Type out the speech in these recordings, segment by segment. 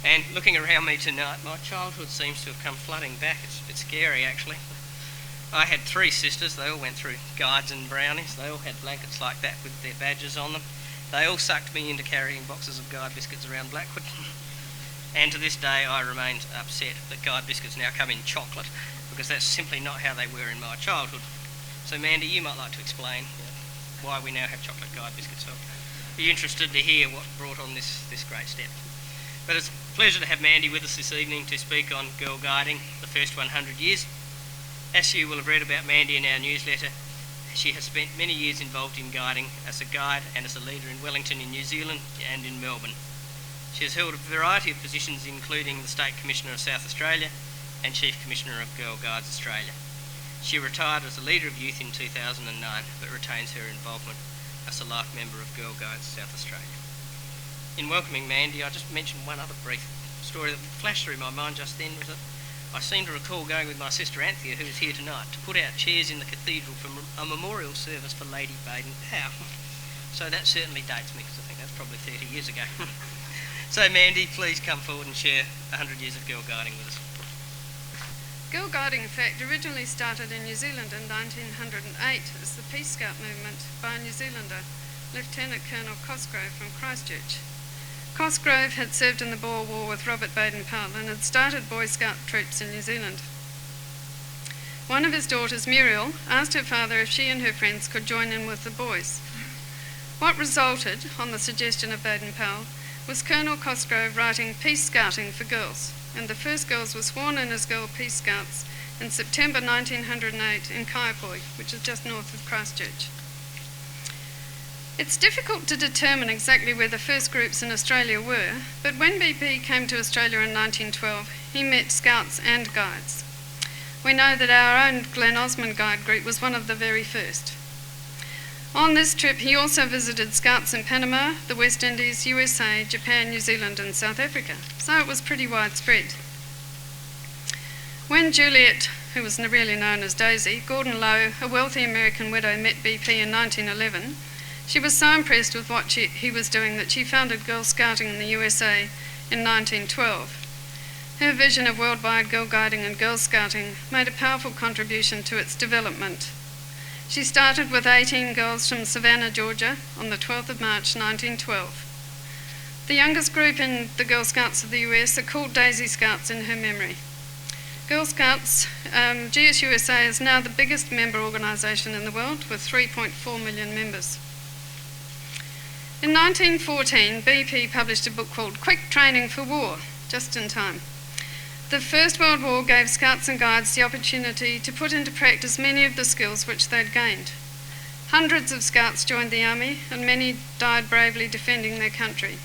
And looking around me tonight, my childhood seems to have come flooding back. It's a bit scary, actually. I had 3 sisters. They all went through guides and brownies. They all had blankets like that with their badges on them. They all sucked me into carrying boxes of guide biscuits around Blackwood. And to this day, I remain upset that guide biscuits now come in chocolate, because that's simply not how they were in my childhood. So Mandy, you might like to explain why we now have chocolate guide biscuits. I'll be interested to hear what brought on this great step. But it's a pleasure to have Mandy with us this evening to speak on girl guiding, the first 100 years. As you will have read about Mandy in our newsletter, she has spent many years involved in guiding as a guide and as a leader in Wellington in New Zealand and in Melbourne. She has held a variety of positions, including the State Commissioner of South Australia and Chief Commissioner of Girl Guides Australia. She retired as a leader of youth in 2009, but retains her involvement as a life member of Girl Guides South Australia. In welcoming Mandy, I just mentioned one other brief story that flashed through my mind just then. Was that I seem to recall going with my sister Anthea, who is here tonight, to put out chairs in the cathedral for a memorial service for Lady Baden-Powell. So that certainly dates me, because I think that's probably 30 years ago. So Mandy, please come forward and share 100 years of girl guiding with us. Girl guiding, in fact, originally started in New Zealand in 1908 as the Peace Scout movement by a New Zealander, Lieutenant Colonel Cosgrove from Christchurch. Cosgrove had served in the Boer War with Robert Baden-Powell and had started Boy Scout troops in New Zealand. One of his daughters, Muriel, asked her father if she and her friends could join in with the boys. What resulted, on the suggestion of Baden-Powell, was Colonel Cosgrove writing Peace Scouting for Girls, and the first girls were sworn in as Girl Peace Scouts in September 1908 in Kaiapoi, which is just north of Christchurch. It's difficult to determine exactly where the first groups in Australia were, but when BP came to Australia in 1912, he met Scouts and Guides. We know that our own Glen Osmond Guide group was one of the very first. On this trip, he also visited Scouts in Panama, the West Indies, USA, Japan, New Zealand, and South Africa, so it was pretty widespread. When Juliet, who was really known as Daisy, Gordon Lowe, a wealthy American widow, met BP in 1911, she was so impressed with what he was doing that she founded Girl Scouting in the USA in 1912. Her vision of worldwide girl guiding and Girl Scouting made a powerful contribution to its development. She started with 18 girls from Savannah, Georgia, on the 12th of March 1912. The youngest group in the Girl Scouts of the US are called Daisy Scouts in her memory. Girl Scouts, GSUSA is now the biggest member organisation in the world with 3.4 million members. In 1914, BP published a book called Quick Training for War, just in time. The First World War gave Scouts and Guides the opportunity to put into practice many of the skills which they'd gained. Hundreds of Scouts joined the army, and many died bravely defending their country.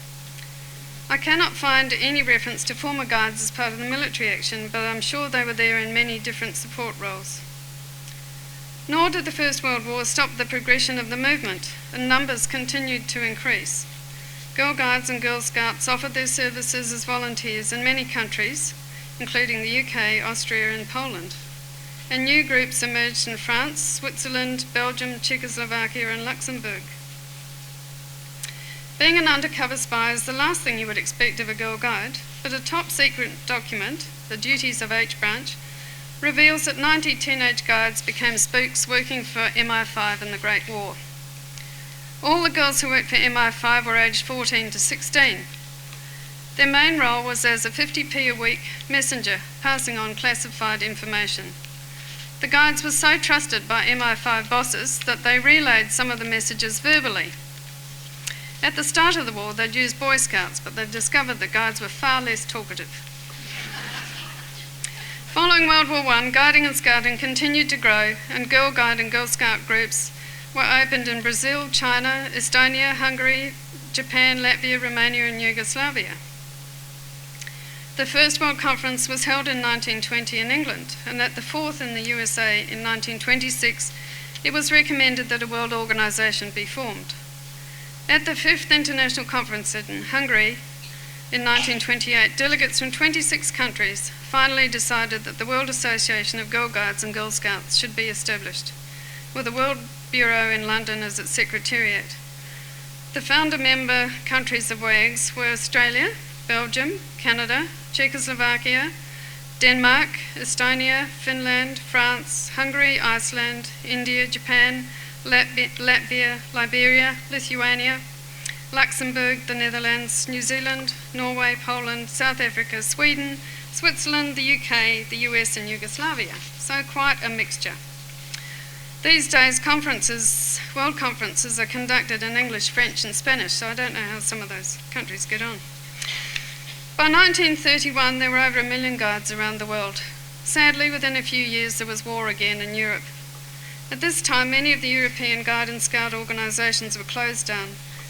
I cannot find any reference to former Guides as part of the military action, but I'm sure they were there in many different support roles. Nor did the First World War stop the progression of the movement, and numbers continued to increase. Girl Guides and Girl Scouts offered their services as volunteers in many countries, including the UK, Austria and Poland. And new groups emerged in France, Switzerland, Belgium, Czechoslovakia and Luxembourg. Being an undercover spy is the last thing you would expect of a Girl Guide, but a top secret document, the Duties of H Branch, reveals that 90 teenage guides became spooks working for MI5 in the Great War. All the girls who worked for MI5 were aged 14 to 16. Their main role was as a 50p a week messenger, passing on classified information. The guides were so trusted by MI5 bosses that they relayed some of the messages verbally. At the start of the war, they'd used Boy Scouts, but they discovered that guides were far less talkative. Following World War I, guiding and scouting continued to grow, and Girl Guide and Girl Scout groups were opened in Brazil, China, Estonia, Hungary, Japan, Latvia, Romania and Yugoslavia. The First World Conference was held in 1920 in England, and at the fourth in the USA in 1926, it was recommended that a world organisation be formed. At the fifth International Conference in Hungary in 1928, delegates from 26 countries finally decided that the World Association of Girl Guides and Girl Scouts should be established, with the World Bureau in London as its secretariat. The founder member countries of WAGs were Australia, Belgium, Canada, Czechoslovakia, Denmark, Estonia, Finland, France, Hungary, Iceland, India, Japan, Latvia, Liberia, Lithuania, Luxembourg, the Netherlands, New Zealand, Norway, Poland, South Africa, Sweden, Switzerland, the UK, the US and Yugoslavia. So quite a mixture. These days world conferences are conducted in English, French and Spanish, so I don't know how some of those countries get on. By 1931 there were over 1 million guides around the world. Sadly, within a few years there was war again in Europe. At this time many of the European Guide and Scout organisations were closed down,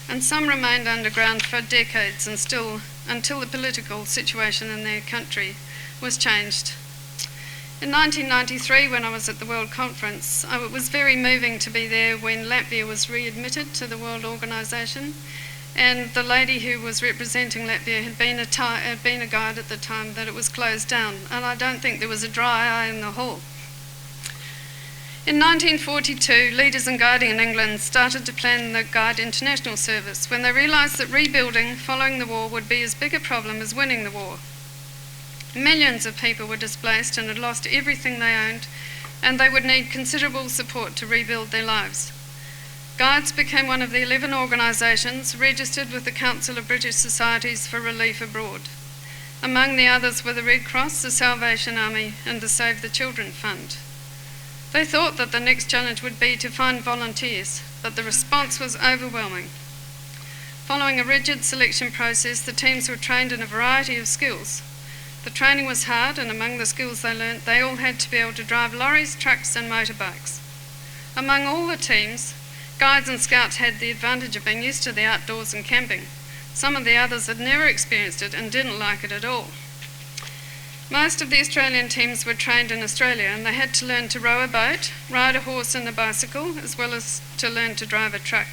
and some remained underground for decades and still until the political situation in their country was changed. In 1993, when I was at the World Conference, it was very moving to be there when Latvia was readmitted to the World Organisation, and the lady who was representing Latvia had been a guide at the time that it was closed down, and I don't think there was a dry eye in the hall. In 1942, leaders in guiding in England started to plan the Guide International Service when they realised that rebuilding following the war would be as big a problem as winning the war. Millions of people were displaced and had lost everything they owned, and they would need considerable support to rebuild their lives. Guides became one of the 11 organisations registered with the Council of British Societies for Relief Abroad. Among the others were the Red Cross, the Salvation Army and the Save the Children Fund. They thought that the next challenge would be to find volunteers, but the response was overwhelming. Following a rigid selection process, the teams were trained in a variety of skills. The training was hard, and among the skills they learnt, they all had to be able to drive lorries, trucks and motorbikes. Among all the teams, guides and scouts had the advantage of being used to the outdoors and camping. Some of the others had never experienced it and didn't like it at all. Most of the Australian teams were trained in Australia, and they had to learn to row a boat, ride a horse and a bicycle, as well as to learn to drive a truck.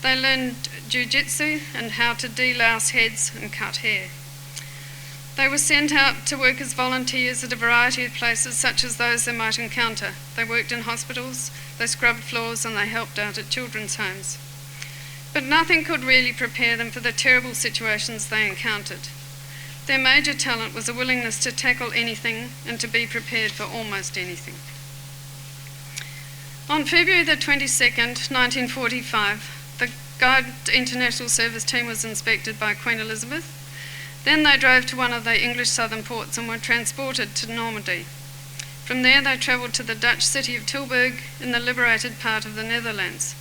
They learned jiu-jitsu and how to delouse heads and cut hair. They were sent out to work as volunteers at a variety of places such as those they might encounter. They worked in hospitals, they scrubbed floors and they helped out at children's homes. But nothing could really prepare them for the terrible situations they encountered. Their major talent was a willingness to tackle anything and to be prepared for almost anything. On February the 22nd, 1945, the Guide International Service team was inspected by Queen Elizabeth. Then they drove to one of the English southern ports and were transported to Normandy. From there they travelled to the Dutch city of Tilburg in the liberated part of the Netherlands.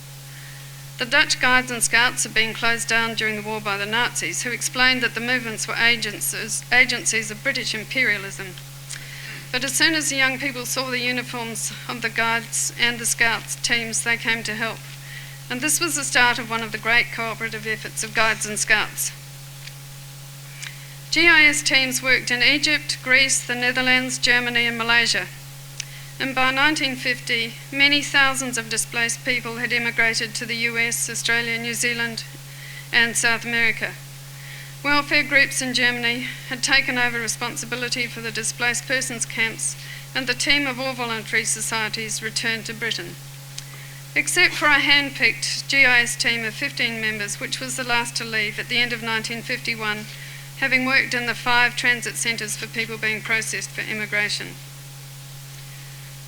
The Dutch Guides and Scouts had been closed down during the war by the Nazis, who explained that the movements were agencies of British imperialism. But as soon as the young people saw the uniforms of the Guides and the Scouts teams, they came to help. And this was the start of one of the great cooperative efforts of Guides and Scouts. GIS teams worked in Egypt, Greece, the Netherlands, Germany and Malaysia. And by 1950, many thousands of displaced people had emigrated to the US, Australia, New Zealand and South America. Welfare groups in Germany had taken over responsibility for the displaced persons camps, and the team of all voluntary societies returned to Britain. Except for a hand-picked GIS team of 15 members, which was the last to leave at the end of 1951, having worked in the 5 transit centres for people being processed for immigration.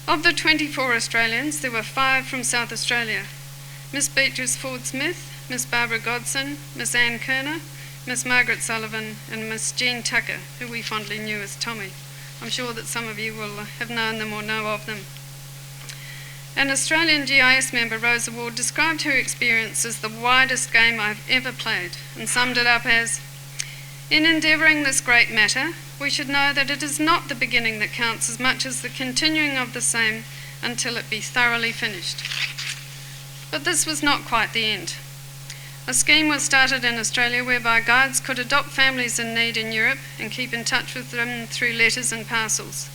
Of the 24 Australians, there were 5 from South Australia: Miss Beatrice Ford-Smith, Miss Barbara Godson, Miss Anne Kerner, Miss Margaret Sullivan and Miss Jean Tucker, who we fondly knew as Tommy. I'm sure that some of you will have known them or know of them. An Australian GIS member, Rosa Ward, described her experience as the widest game I've ever played and summed it up as, "In endeavouring this great matter, we should know that it is not the beginning that counts as much as the continuing of the same until it be thoroughly finished." But this was not quite the end. A scheme was started in Australia whereby guides could adopt families in need in Europe and keep in touch with them through letters and parcels.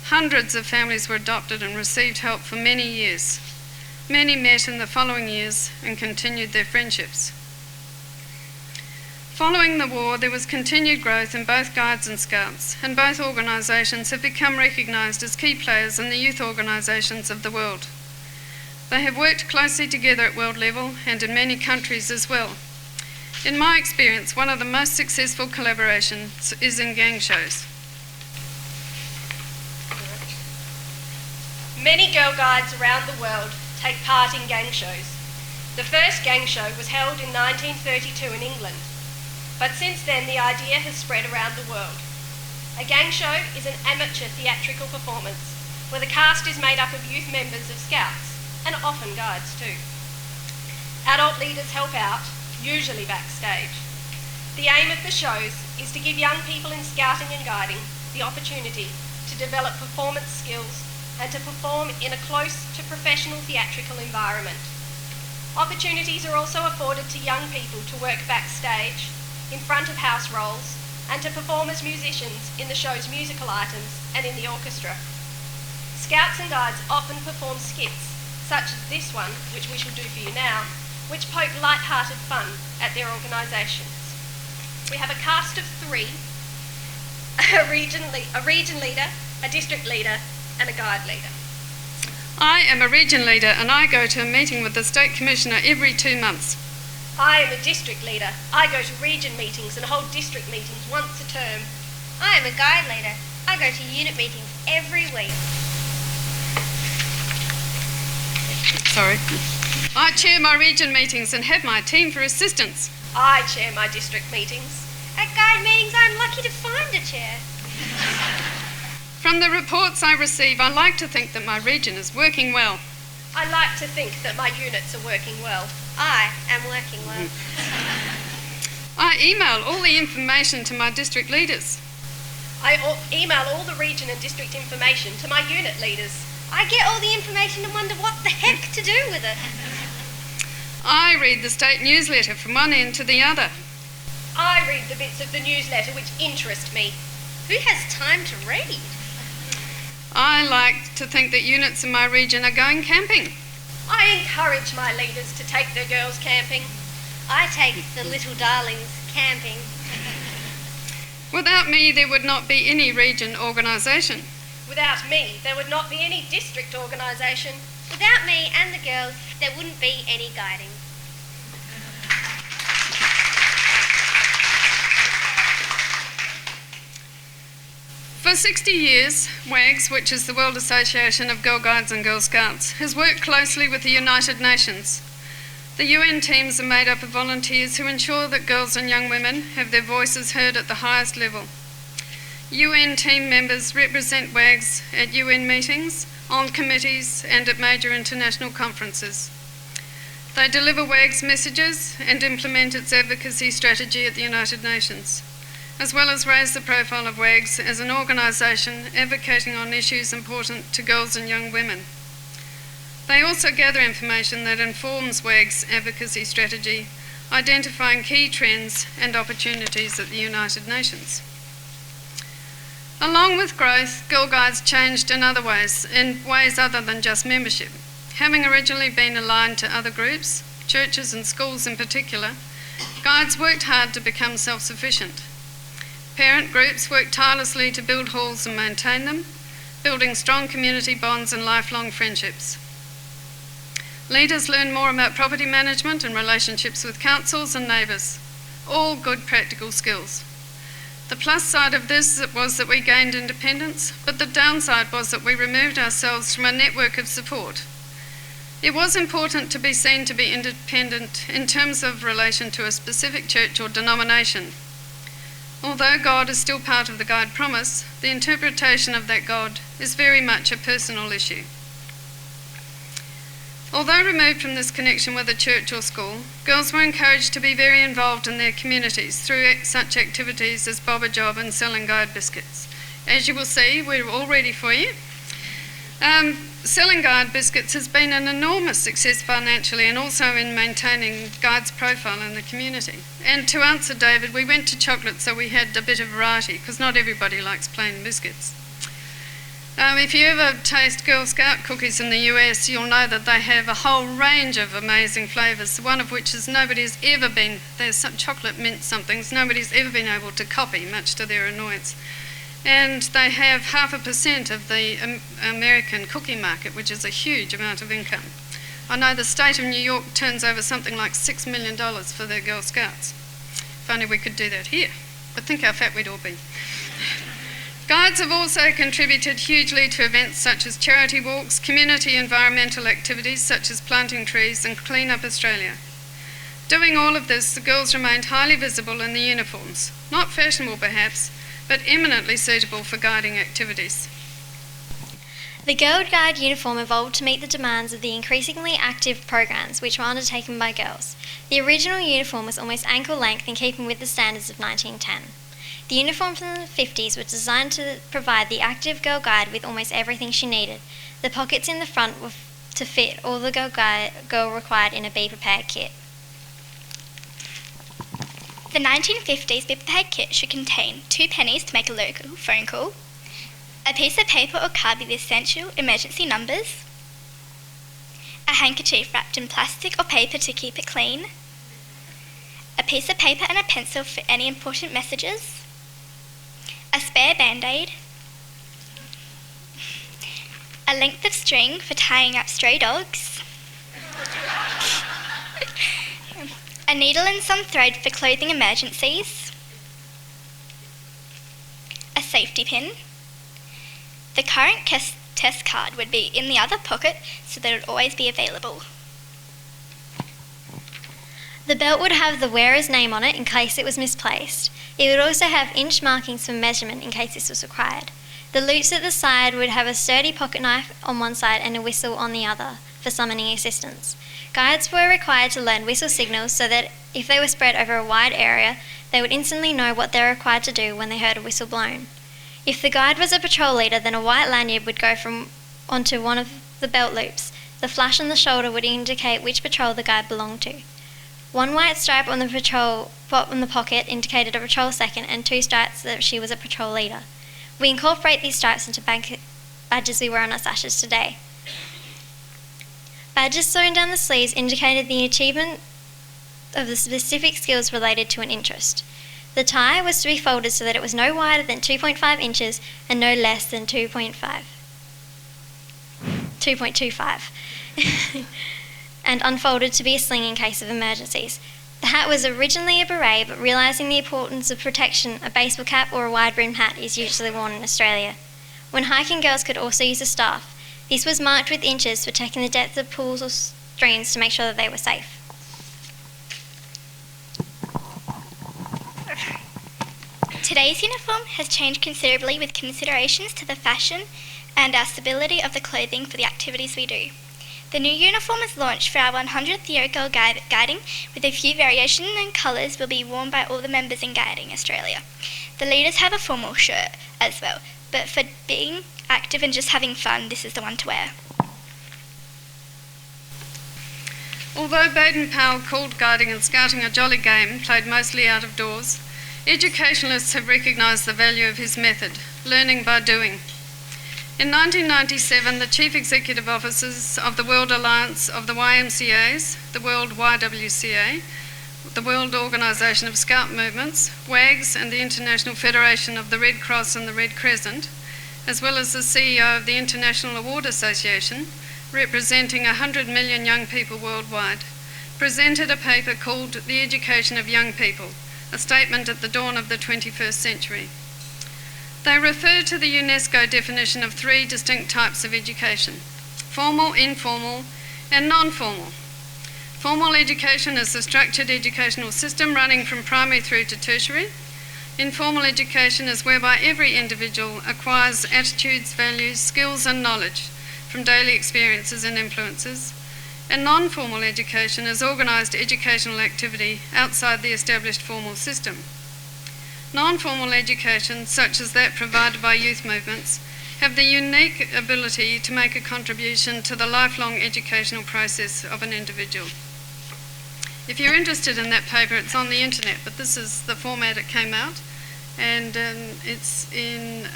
Hundreds of families were adopted and received help for many years. Many met in the following years and continued their friendships. Following the war, there was continued growth in both Guides and Scouts, and both organisations have become recognised as key players in the youth organisations of the world. They have worked closely together at world level and in many countries as well. In my experience, one of the most successful collaborations is in gang shows. Many Girl Guides around the world take part in gang shows. The first gang show was held in 1932 in England, but since then the idea has spread around the world. A gang show is an amateur theatrical performance where the cast is made up of youth members of Scouts, and often guides too. Adult leaders help out, usually backstage. The aim of the shows is to give young people in Scouting and Guiding the opportunity to develop performance skills and to perform in a close to professional theatrical environment. Opportunities are also afforded to young people to work backstage, in front of house roles, and to perform as musicians in the show's musical items and in the orchestra. Scouts and Guides often perform skits, such as this one, which we shall do for you now, which poke light-hearted fun at their organisations. We have a cast of 3, a region leader, a district leader, and a guide leader. I am a region leader and I go to a meeting with the State Commissioner every 2 months. I am a district leader. I go to region meetings and hold district meetings once a term. I am a guide leader. I go to unit meetings every week. Sorry. I chair my region meetings and have my team for assistance. I chair my district meetings. At guide meetings, I'm lucky to find a chair. From the reports I receive, I like to think that my region is working well. I like to think that my units are working well. I am working well. I email all the information to my district leaders. I email all the region and district information to my unit leaders. I get all the information and wonder what the heck to do with it. I read the state newsletter from one end to the other. I read the bits of the newsletter which interest me. Who has time to read? I like to think that units in my region are going camping. I encourage my leaders to take their girls camping. I take the little darlings camping. Without me, there would not be any region organisation. Without me, there would not be any district organisation. Without me and the girls, there wouldn't be any guiding. For 60 years, WAGS, which is the World Association of Girl Guides and Girl Scouts, has worked closely with the United Nations. The UN teams are made up of volunteers who ensure that girls and young women have their voices heard at the highest level. UN team members represent WAGS at UN meetings, on committees and at major international conferences. They deliver WAG's messages and implement its advocacy strategy at the United Nations, as well as raise the profile of WAGS as an organisation advocating on issues important to girls and young women. They also gather information that informs WAG's advocacy strategy, identifying key trends and opportunities at the United Nations. Along with growth, Girl Guides changed in ways other than just membership. Having originally been aligned to other groups, churches and schools in particular, Guides worked hard to become self-sufficient. Parent groups worked tirelessly to build halls and maintain them, building strong community bonds and lifelong friendships. Leaders learned more about property management and relationships with councils and neighbours, all good practical skills. The plus side of this was that we gained independence, but the downside was that we removed ourselves from a network of support. It was important to be seen to be independent in terms of relation to a specific church or denomination. Although God is still part of the Guide promise, the interpretation of that God is very much a personal issue. Although removed from this connection with a church or school, girls were encouraged to be very involved in their communities through such activities as Bob a Job and selling Guide biscuits. As you will see, we're all ready for you. Selling Guide biscuits has been an enormous success financially and also in maintaining Guide's profile in the community. And to answer David, we went to chocolate so we had a bit of variety because not everybody likes plain biscuits. If you ever taste Girl Scout cookies in the US, you'll know that they have a whole range of amazing flavours, one of which is there's some chocolate mint somethings nobody's ever been able to copy, much to their annoyance. And they have 0.5% of the American cookie market, which is a huge amount of income. I know the state of New York turns over something like $6 million for their Girl Scouts. If only we could do that here. But think how fat we'd all be. Guides have also contributed hugely to events such as charity walks, community environmental activities such as planting trees and Clean Up Australia. Doing all of this, the girls remained highly visible in the uniforms, not fashionable perhaps, but eminently suitable for guiding activities. The Girl Guide uniform evolved to meet the demands of the increasingly active programs which were undertaken by girls. The original uniform was almost ankle length in keeping with the standards of 1910. The uniform from the 50s was designed to provide the active girl guide with almost everything she needed. The pockets in the front were to fit all the girl required in a Be Prepared kit. The 1950s Be Prepared kit should contain 2 pennies to make a local phone call, a piece of paper or card with the essential emergency numbers, a handkerchief wrapped in plastic or paper to keep it clean, a piece of paper and a pencil for any important messages, a spare band-aid, a length of string for tying up stray dogs, a needle and some thread for clothing emergencies, a safety pin. The current test card would be in the other pocket so that it would always be available. The belt would have the wearer's name on it in case it was misplaced. It would also have inch markings for measurement in case this was required. The loops at the side would have a sturdy pocket knife on one side and a whistle on the other for summoning assistance. Guides were required to learn whistle signals so that if they were spread over a wide area, they would instantly know what they were required to do when they heard a whistle blown. If the guide was a patrol leader, then a white lanyard would go onto one of the belt loops. The flash on the shoulder would indicate which patrol the guide belonged to. One white stripe on the pocket indicated a patrol second, and 2 stripes that she was a patrol leader. We incorporate these stripes into badges we wear on our sashes today. Badges sewn down the sleeves indicated the achievement of the specific skills related to an interest. The tie was to be folded so that it was no wider than 2.5 inches and no less than 2.25, and unfolded to be a sling in case of emergencies. The hat was originally a beret, but realising the importance of protection, a baseball cap or a wide-brimmed hat is usually worn in Australia. When hiking, girls could also use a staff. This was marked with inches for checking the depth of pools or streams to make sure that they were safe. Today's uniform has changed considerably with considerations to the fashion and our stability of the clothing for the activities we do. The new uniform is launched for our 100th year Girl Guiding, with a few variations and colours will be worn by all the members in Guiding Australia. The leaders have a formal shirt as well, but for being active and just having fun, this is the one to wear. Although Baden-Powell called guiding and scouting a jolly game played mostly out of doors, educationalists have recognised the value of his method, learning by doing. In 1997, the Chief Executive Officers of the World Alliance of the YMCAs, the World YWCA, the World Organisation of Scout Movements, WAGs and the International Federation of the Red Cross and the Red Crescent, as well as the CEO of the International Award Association, representing 100 million young people worldwide, presented a paper called The Education of Young People, a statement at the dawn of the 21st century. They refer to the UNESCO definition of 3 distinct types of education: formal, informal, and non-formal. Formal education is the structured educational system running from primary through to tertiary. Informal education is whereby every individual acquires attitudes, values, skills and knowledge from daily experiences and influences. And non-formal education is organised educational activity outside the established formal system. Non-formal education, such as that provided by youth movements, have the unique ability to make a contribution to the lifelong educational process of an individual. If you're interested in that paper, it's on the internet, but this is the format it came out, and it's in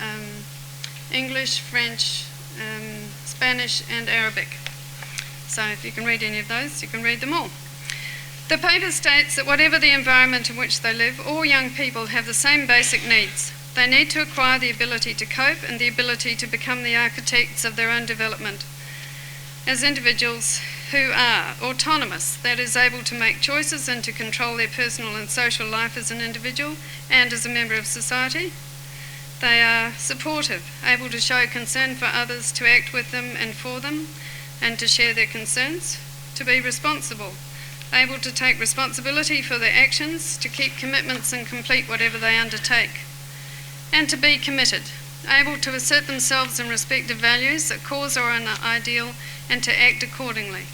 English, French, Spanish and Arabic. So if you can read any of those, you can read them all. The paper states that whatever the environment in which they live, all young people have the same basic needs. They need to acquire the ability to cope and the ability to become the architects of their own development. As individuals, who are autonomous, that is, able to make choices and to control their personal and social life as an individual and as a member of society. They are supportive, able to show concern for others, to act with them and for them, and to share their concerns. To be responsible, able to take responsibility for their actions, to keep commitments and complete whatever they undertake. And to be committed, able to assert themselves in respect of values, a cause or an ideal, and to act accordingly,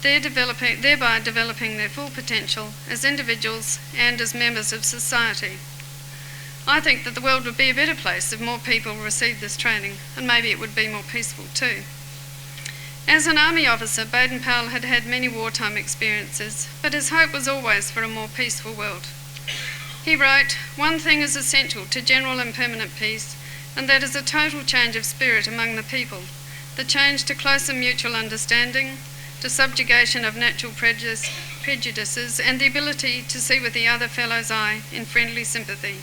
thereby developing their full potential as individuals and as members of society. I think that the world would be a better place if more people received this training, and maybe it would be more peaceful too. As an army officer, Baden-Powell had had many wartime experiences, but his hope was always for a more peaceful world. He wrote, "One thing is essential to general and permanent peace, and that is a total change of spirit among the people, the change to closer mutual understanding, to subjugation of natural prejudices, and the ability to see with the other fellow's eye in friendly sympathy."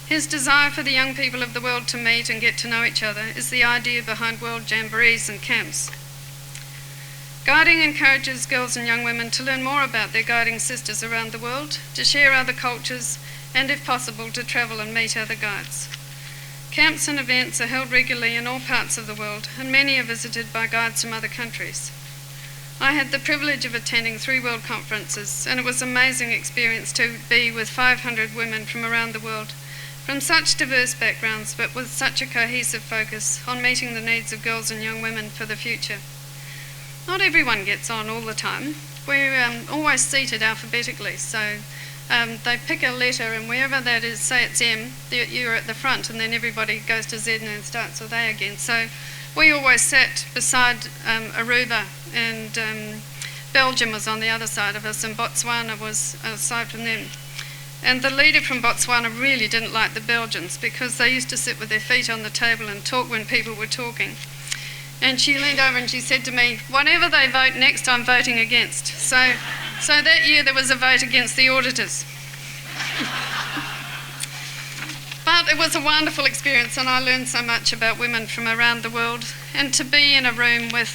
His desire for the young people of the world to meet and get to know each other is the idea behind world jamborees and camps. Guiding encourages girls and young women to learn more about their guiding sisters around the world, to share other cultures, and if possible, to travel and meet other guides. Camps and events are held regularly in all parts of the world, and many are visited by guides from other countries. I had the privilege of attending 3 world conferences, and it was an amazing experience to be with 500 women from around the world, from such diverse backgrounds, but with such a cohesive focus on meeting the needs of girls and young women for the future. Not everyone gets on all the time. We're always seated alphabetically, so they pick a letter, and wherever that is, say it's M, you're at the front, and then everybody goes to Z and then starts with A again. So we always sat beside Aruba, and Belgium was on the other side of us, and Botswana was aside from them. And the leader from Botswana really didn't like the Belgians because they used to sit with their feet on the table and talk when people were talking. And she leaned over and she said to me, "Whatever they vote next, I'm voting against." So that year there was a vote against the auditors. But it was a wonderful experience, and I learned so much about women from around the world. And to be in a room with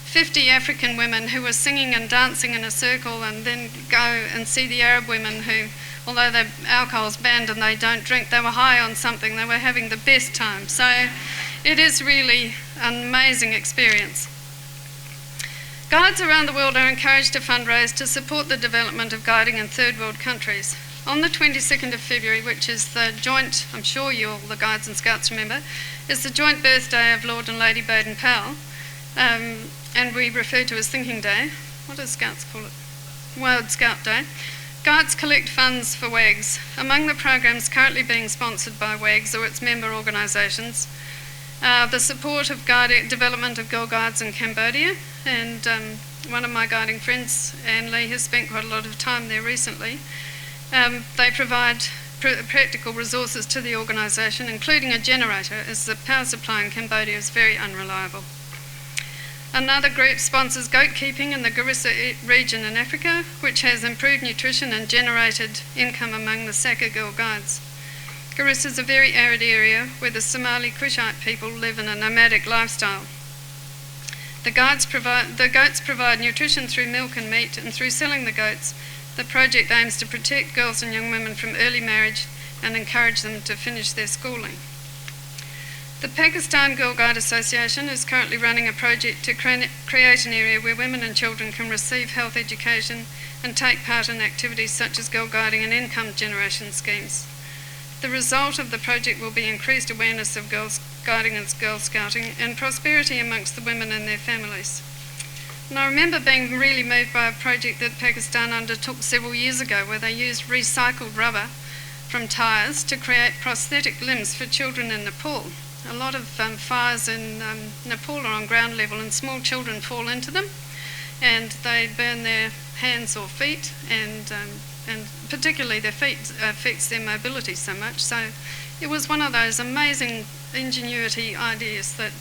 50 African women who were singing and dancing in a circle, and then go and see the Arab women who, although the alcohol's banned and they don't drink, they were high on something, they were having the best time. So it is really an amazing experience. Guides around the world are encouraged to fundraise to support the development of guiding in third world countries. On the 22nd of February, which is the joint, I'm sure you all, the Guides and Scouts remember, is the joint birthday of Lord and Lady Baden-Powell, and we refer to as Thinking Day. What do Scouts call it? World Scout Day. Guides collect funds for WAGs. Among the programs currently being sponsored by WAGs or its member organisations, the support of development of Girl Guides in Cambodia, and one of my guiding friends, Anne Lee, has spent quite a lot of time there recently. They provide practical resources to the organisation, including a generator, as the power supply in Cambodia is very unreliable. Another group sponsors goat keeping in the Garissa region in Africa, which has improved nutrition and generated income among the Saka Girl Guides. Garissa is a very arid area where the Somali Kushite people live in a nomadic lifestyle. The goats provide nutrition through milk and meat, and through selling the goats, the project aims to protect girls and young women from early marriage and encourage them to finish their schooling. The Pakistan Girl Guide Association is currently running a project to create an area where women and children can receive health education and take part in activities such as girl guiding and income generation schemes. The result of the project will be increased awareness of girls guiding and girl scouting and prosperity amongst the women and their families. And I remember being really moved by a project that Pakistan undertook several years ago, where they used recycled rubber from tyres to create prosthetic limbs for children in Nepal. A lot of fires in Nepal are on ground level, and small children fall into them and they burn their hands or feet, and particularly their feet affects their mobility so much. So it was one of those amazing ingenuity ideas that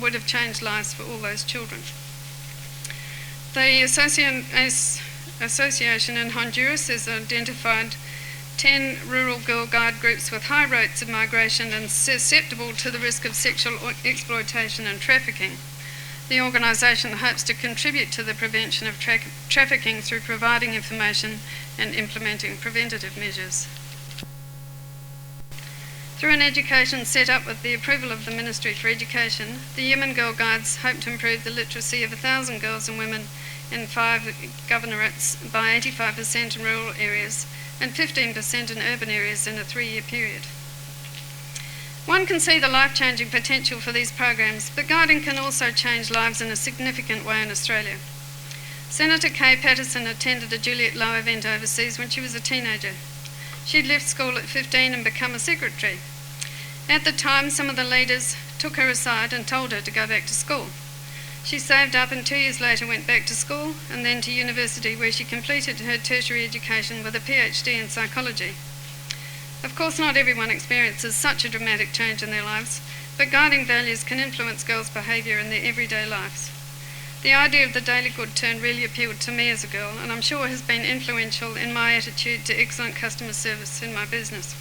would have changed lives for all those children. The association in Honduras has identified 10 rural girl guide groups with high rates of migration and susceptible to the risk of sexual exploitation and trafficking. The organisation hopes to contribute to the prevention of trafficking through providing information and implementing preventative measures. Through an education set up with the approval of the Ministry for Education, the Yemen Girl Guides hope to improve the literacy of 1,000 girls and women in 5 governorates by 85% in rural areas and 15% in urban areas in a 3-year period. One can see the life-changing potential for these programs, but guiding can also change lives in a significant way in Australia. Senator Kay Patterson attended a Juliet Lowe event overseas when she was a teenager. She'd left school at 15 and become a secretary. At the time, some of the leaders took her aside and told her to go back to school. She saved up and 2 years later went back to school and then to university, where she completed her tertiary education with a PhD in psychology. Of course, not everyone experiences such a dramatic change in their lives, but guiding values can influence girls' behaviour in their everyday lives. The idea of the daily good turn really appealed to me as a girl, and I'm sure has been influential in my attitude to excellent customer service in my business.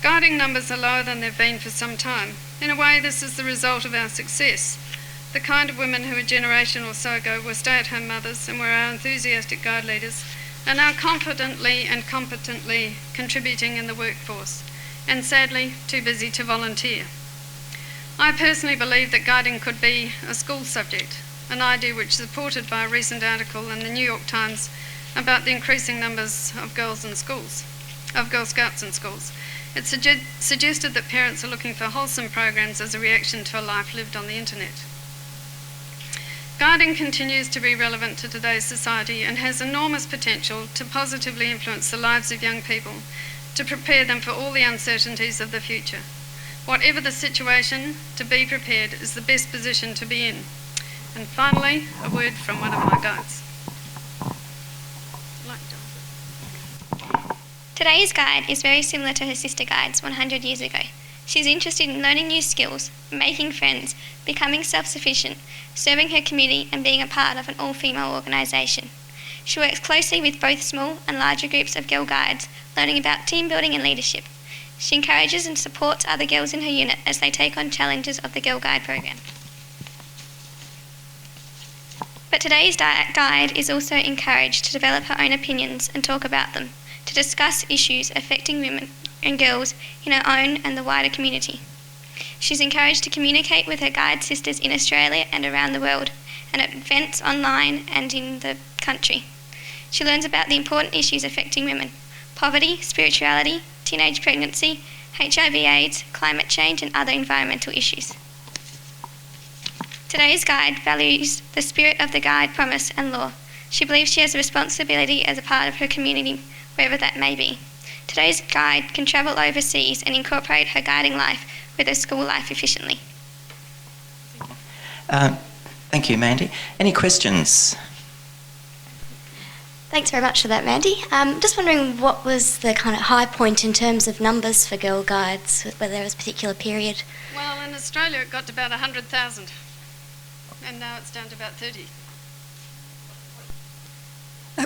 Guiding numbers are lower than they've been for some time. In a way, this is the result of our success. The kind of women who a generation or so ago were stay-at-home mothers and were our enthusiastic guide leaders are now confidently and competently contributing in the workforce, and sadly too busy to volunteer. I personally believe that guiding could be a school subject, an idea which is supported by a recent article in the New York Times about the increasing numbers of Girl Scouts in schools. It suggested that parents are looking for wholesome programs as a reaction to a life lived on the internet. Guiding continues to be relevant to today's society and has enormous potential to positively influence the lives of young people, to prepare them for all the uncertainties of the future. Whatever the situation, to be prepared is the best position to be in. And finally, a word from one of my guides. Today's guide is very similar to her sister guides 100 years ago. She's interested in learning new skills, making friends, becoming self-sufficient, serving her community and being a part of an all-female organisation. She works closely with both small and larger groups of girl guides, learning about team building and leadership. She encourages and supports other girls in her unit as they take on challenges of the Girl Guide program. But today's guide is also encouraged to develop her own opinions and talk about them, to discuss issues affecting women and girls in her own and the wider community. She's encouraged to communicate with her guide sisters in Australia and around the world, and at events online and in the country. She learns about the important issues affecting women: poverty, spirituality, teenage pregnancy, HIV/AIDS, climate change and other environmental issues. Today's guide values the spirit of the guide, promise and law. She believes she has a responsibility as a part of her community, wherever that may be. Today's guide can travel overseas and incorporate her guiding life with her school life efficiently. Thank you, Mandy. Any questions? Thanks very much for that, Mandy. Just wondering what was the kind of high point in terms of numbers for Girl Guides, whether there was a particular period? Well, in Australia it got to about 100,000, and now it's down to about 30.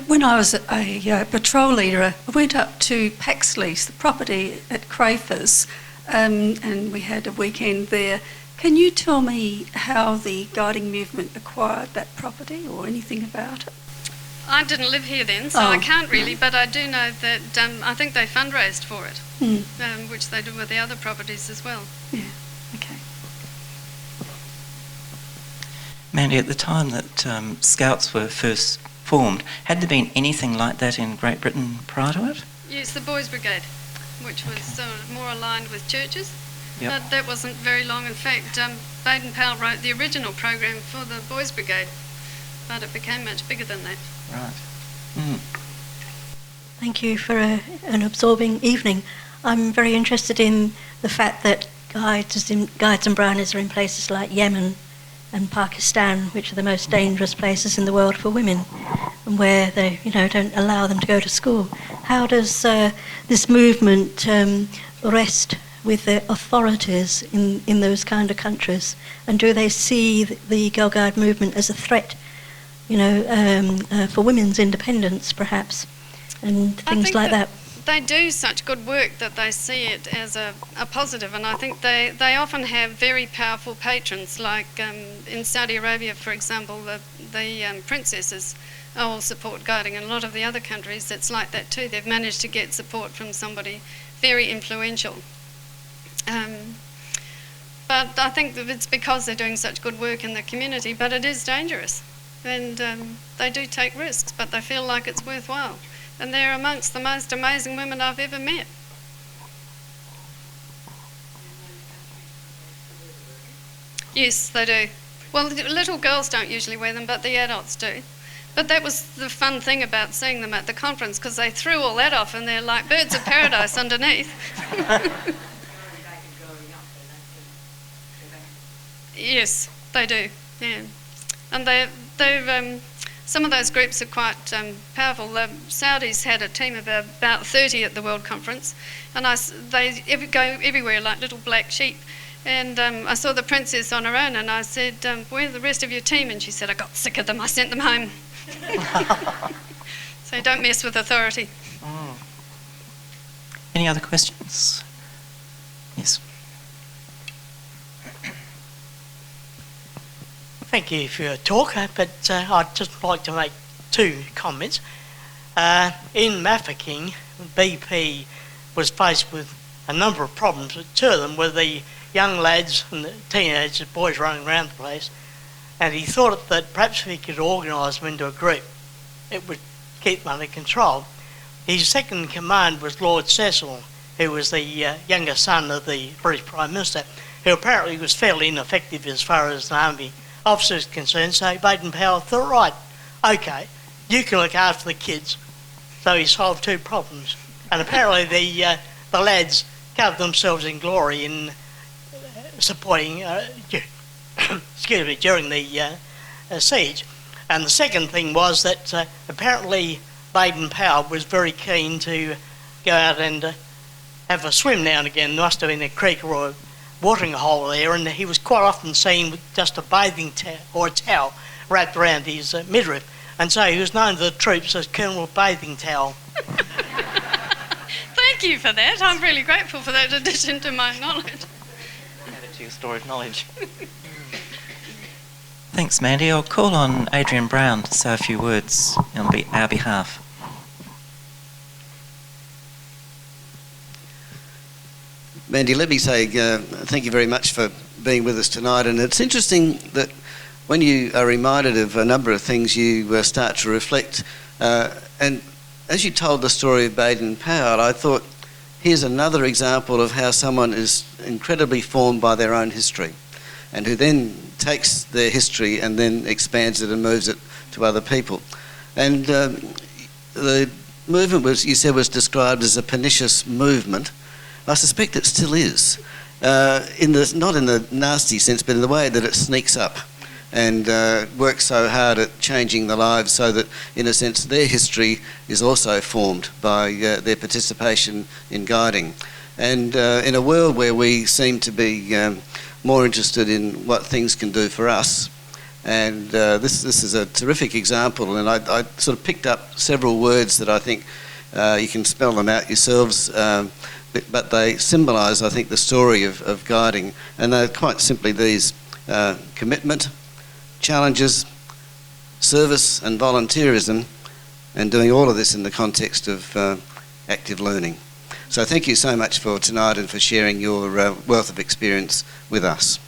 When I was a patrol leader, I went up to Paxley's, the property at Crayfors, and we had a weekend there. Can you tell me how the guiding movement acquired that property or anything about it? I didn't live here then, so I can't really, but I do know that I think they fundraised for it, which they do with the other properties as well. Yeah, okay. Mandy, at the time that Scouts were first formed, had there been anything like that in Great Britain prior to it? Yes, the Boys Brigade, which was sort of more aligned with churches. Yep. But that wasn't very long. In fact, Baden-Powell wrote the original program for the Boys Brigade, but it became much bigger than that. Right. Mm. Thank you for an absorbing evening. I'm very interested in the fact that guides and brownies are in places like Yemen and Pakistan, which are the most dangerous places in the world for women, and where they, don't allow them to go to school. How does this movement rest with the authorities in those kind of countries, and do they see the Girl Guide movement as a threat, for women's independence, perhaps, and things like that? they do such good work that they see it as a positive, and I think they often have very powerful patrons, like in Saudi Arabia, for example, the princesses all support guiding, and a lot of the other countries it's like that too. They've managed to get support from somebody very influential. But I think that it's because they're doing such good work in the community, but it is dangerous. And they do take risks, but they feel like it's worthwhile. And they're amongst the most amazing women I've ever met. Yes, they do. Well, the little girls don't usually wear them, but the adults do. But that was the fun thing about seeing them at the conference, because they threw all that off and they're like birds of paradise underneath. Yes, they do. Yeah, and they've some of those groups are quite powerful. The Saudis had a team of about 30 at the World Conference, and they go everywhere like little black sheep. And I saw the princess on her own, and I said, "Where's the rest of your team?" And she said, "I got sick of them. I sent them home." So don't mess with authority. Any other questions? Yes. Thank you for your talk, but I'd just like to make two comments. In Mafeking, BP was faced with a number of problems. Two of them were the young lads and the teenagers, boys running around the place, and he thought that perhaps if he could organise them into a group, it would keep them under control. His second in command was Lord Cecil, who was the younger son of the British Prime Minister, who apparently was fairly ineffective as far as an army officer is concerned, so Baden-Powell thought, right, okay, you can look after the kids. So he solved two problems. And apparently the lads covered themselves in glory in supporting, during the siege. And the second thing was that apparently Baden-Powell was very keen to go out and have a swim now and again. There must have been a creek or a watering hole there, and he was quite often seen with just a bathing towel or a towel wrapped around his midriff, and so he was known to the troops as Colonel Bathing Towel. Thank you for that. I'm really grateful for that addition to my knowledge. Add it to your store of knowledge. Thanks, Mandy. I'll call on Adrian Brown to say a few words on our behalf. Mandy, let me say thank you very much for being with us tonight. And it's interesting that when you are reminded of a number of things, you start to reflect. And as you told the story of Baden-Powell, I thought, here's another example of how someone is incredibly formed by their own history, and who then takes their history and then expands it and moves it to other people. And the movement you said was described as a pernicious movement. I suspect it still is, not in the nasty sense, but in the way that it sneaks up and works so hard at changing the lives, so that, in a sense, their history is also formed by their participation in guiding. And in a world where we seem to be more interested in what things can do for us, and this is a terrific example, and I sort of picked up several words that I think you can spell them out yourselves, but they symbolise, I think, the story of guiding, and they're quite simply these: commitment, challenges, service and volunteerism, and doing all of this in the context of active learning. So thank you so much for tonight and for sharing your wealth of experience with us.